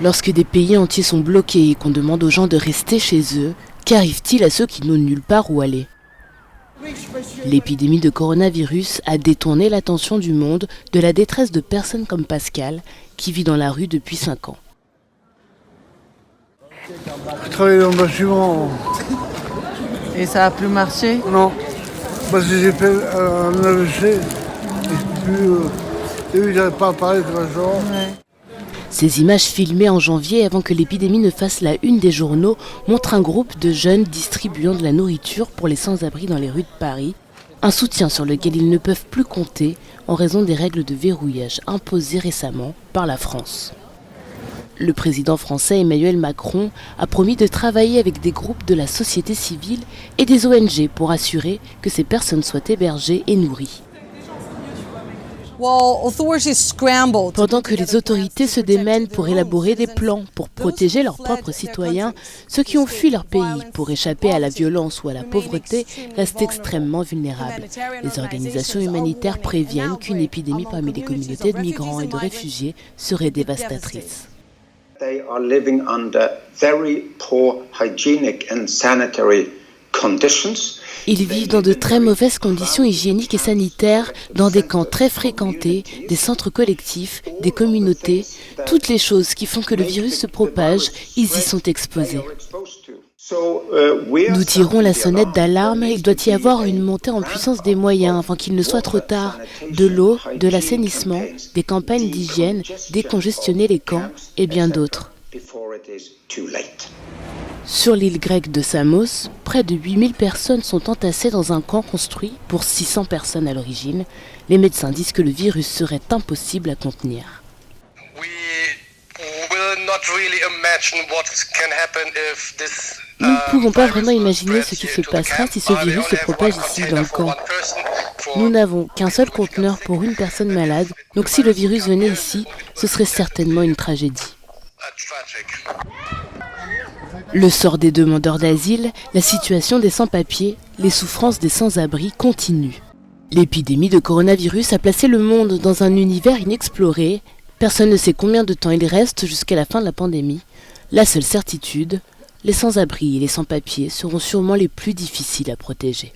Lorsque des pays entiers sont bloqués et qu'on demande aux gens de rester chez eux, qu'arrive-t-il à ceux qui n'ont nulle part où aller ? L'épidémie de coronavirus a détourné l'attention du monde de la détresse de personnes comme Pascal, qui vit dans la rue depuis 5 ans. Je travaille dans le bâtiment. Et ça a plus marché ? Non, parce que j'ai fait un AVC. Et puis, j'arrive pas à parler de la journée. Ouais. Ces images filmées en janvier avant que l'épidémie ne fasse la une des journaux montrent un groupe de jeunes distribuant de la nourriture pour les sans-abri dans les rues de Paris. Un soutien sur lequel ils ne peuvent plus compter en raison des règles de verrouillage imposées récemment par la France. Le président français Emmanuel Macron a promis de travailler avec des groupes de la société civile et des ONG pour assurer que ces personnes soient hébergées et nourries. Pendant que les autorités se démènent pour élaborer des plans pour protéger leurs propres citoyens, ceux qui ont fui leur pays pour échapper à la violence ou à la pauvreté restent extrêmement vulnérables. Les organisations humanitaires préviennent qu'une épidémie parmi les communautés de migrants et de réfugiés serait dévastatrice. They are living under very poor hygienic and sanitary conditions. Ils vivent dans de très mauvaises conditions hygiéniques et sanitaires, dans des camps très fréquentés, des centres collectifs, des communautés. Toutes les choses qui font que le virus se propage, ils y sont exposés. Nous tirons la sonnette d'alarme, il doit y avoir une montée en puissance des moyens avant qu'il ne soit trop tard. De l'eau, de l'assainissement, des campagnes d'hygiène, décongestionner les camps et bien d'autres. Sur l'île grecque de Samos, près de 8000 personnes sont entassées dans un camp construit pour 600 personnes à l'origine. Les médecins disent que le virus serait impossible à contenir. Nous ne pouvons pas vraiment imaginer ce qui se passera si ce virus se propage ici dans le camp. Nous n'avons qu'un seul conteneur pour une personne malade, donc si le virus venait ici, ce serait certainement une tragédie. Le sort des demandeurs d'asile, la situation des sans-papiers, les souffrances des sans-abri continuent. L'épidémie de coronavirus a placé le monde dans un univers inexploré. Personne ne sait combien de temps il reste jusqu'à la fin de la pandémie. La seule certitude, les sans-abri et les sans-papiers seront sûrement les plus difficiles à protéger.